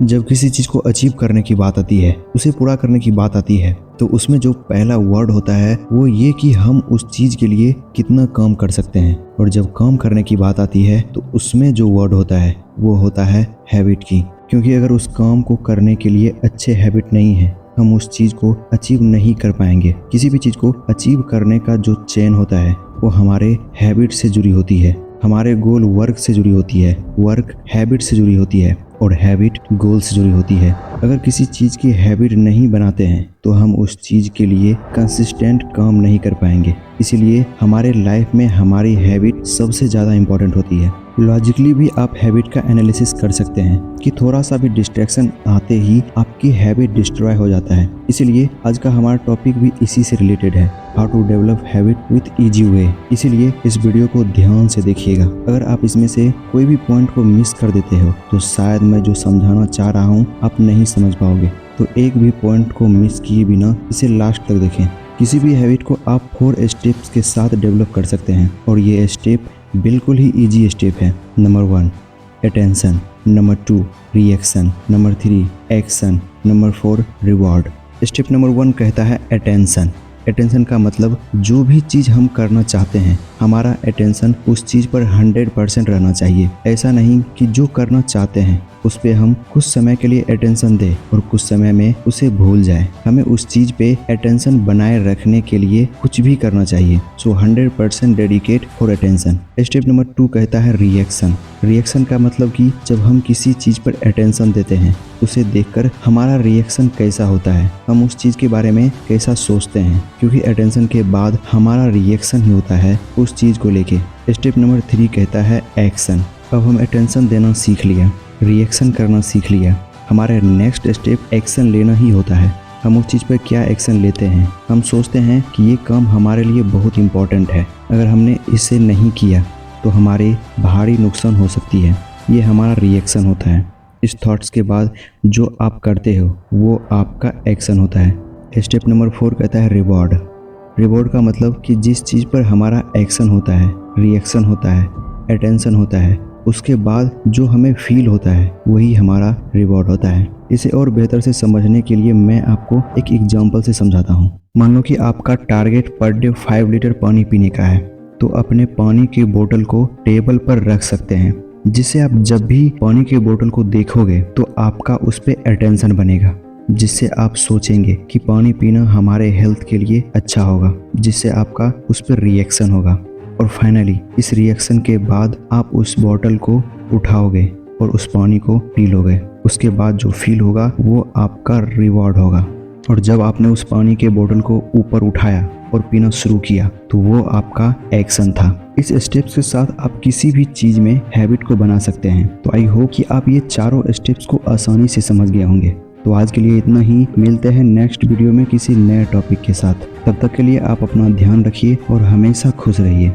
जब किसी चीज़ को अचीव करने की बात आती है, उसे पूरा करने की बात आती है, तो उसमें जो पहला वर्ड होता है वो ये कि हम उस चीज़ के लिए कितना काम कर सकते हैं। और जब काम करने की बात आती है तो उसमें जो वर्ड होता है वो होता है हैबिट की। क्योंकि अगर उस काम को करने के लिए अच्छे हैबिट नहीं है, हम उस चीज़ को अचीव नहीं कर पाएंगे। किसी भी चीज़ को अचीव करने का जो चेन होता है वो हमारे हैबिट से जुड़ी होती है। हमारे गोल वर्क से जुड़ी होती है, वर्क हैबिट से जुड़ी होती है और हैबिट गोल से जुड़ी होती है। अगर किसी चीज़ की हैबिट नहीं बनाते हैं तो हम उस चीज़ के लिए कंसिस्टेंट काम नहीं कर पाएंगे। इसीलिए हमारे लाइफ में हमारी हैबिट सबसे ज़्यादा इम्पोर्टेंट होती है। लॉजिकली भी आप हैबिट का एनालिसिस कर सकते हैं कि थोड़ा सा भी डिस्ट्रैक्शन आते ही आपकी हैबिट डिस्ट्रॉय हो जाता है। इसीलिए आज का हमारा टॉपिक भी इसी से रिलेटेड है, how to develop habit with easy way. इसीलिए इस वीडियो को ध्यान से देखिएगा। अगर आप इसमें से कोई भी पॉइंट को मिस कर देते हो तो शायद मैं जो समझाना चाह रहा हूँ आप नहीं समझ पाओगे। तो एक भी पॉइंट को मिस किए बिना इसे लास्ट तक देखें। किसी भी हैबिट को आप 4 स्टेप्स के साथ डेवलप कर सकते हैं और ये स्टेप बिल्कुल ही इजी स्टेप है। Number 1 attention, number 2 reaction, number 3 action, number 4 reward. Step number 1 कहता है अटेंशन। अटेंशन का मतलब जो भी चीज़ हम करना चाहते हैं हमारा अटेंशन उस चीज़ पर 100% रहना चाहिए। ऐसा नहीं कि जो करना चाहते हैं उस पे हम कुछ समय के लिए अटेंशन दें और कुछ समय में उसे भूल जाए। हमें उस चीज़ पे अटेंशन बनाए रखने के लिए कुछ भी करना चाहिए। सो 100% dedicate for attention. Step number 2 कहता है रिएक्शन। रिएक्शन का मतलब कि जब हम किसी चीज़ पर अटेंशन देते हैं उसे देखकर हमारा रिएक्शन कैसा होता है, हम उस चीज़ के बारे में कैसा सोचते हैं, क्योंकि अटेंशन के बाद हमारा रिएक्शन ही होता है उस चीज़ को लेके। स्टेप नंबर 3 कहता है एक्शन। अब हम अटेंशन देना सीख लिया, रिएक्शन करना सीख लिया, हमारा नेक्स्ट स्टेप एक्शन लेना ही होता है। हम उस चीज़ पर क्या एक्शन लेते हैं, हम सोचते हैं कि ये काम हमारे लिए बहुत इम्पोर्टेंट है, अगर हमने इसे नहीं किया तो हमारे भारी नुकसान हो सकती है। ये हमारा रिएक्शन होता है। इस थॉट्स के बाद जो आप करते हो वो आपका एक्शन होता है। स्टेप नंबर 4 कहता है रिवॉर्ड। रिवॉर्ड का मतलब कि जिस चीज़ पर हमारा एक्शन होता है, रिएक्शन होता है, अटेंशन होता है, उसके बाद जो हमें फील होता है वही हमारा रिवॉर्ड होता है। इसे और बेहतर से समझने के लिए मैं आपको एक एग्जांपल से समझाता हूँ। मान लो कि आपका टारगेट पर डे 5 लीटर पानी पीने का है, तो अपने पानी की बोतल को टेबल पर रख सकते हैं, जिससे आप जब भी पानी की बोतल को देखोगे तो आपका उस पर अटेंशन बनेगा, जिससे आप सोचेंगे कि पानी पीना हमारे हेल्थ के लिए अच्छा होगा, जिससे आपका उस पर रिएक्शन होगा। और फाइनली इस रिएक्शन के बाद आप उस बोतल को उठाओगे और उस पानी को पी लोगे। उसके बाद जो फील होगा वो आपका रिवॉर्ड होगा। और जब आपने उस पानी के बोतल को ऊपर उठाया और पीना शुरू किया तो वो आपका एक्शन था। इस स्टेप्स के साथ आप किसी भी चीज़ में हैबिट को बना सकते हैं। तो आई होप कि आप ये चारों स्टेप्स को आसानी से समझ गए होंगे। तो आज के लिए इतना ही, मिलते हैं नेक्स्ट वीडियो में किसी नए टॉपिक के साथ। तब तक के लिए आप अपना ध्यान रखिए और हमेशा खुश रहिए।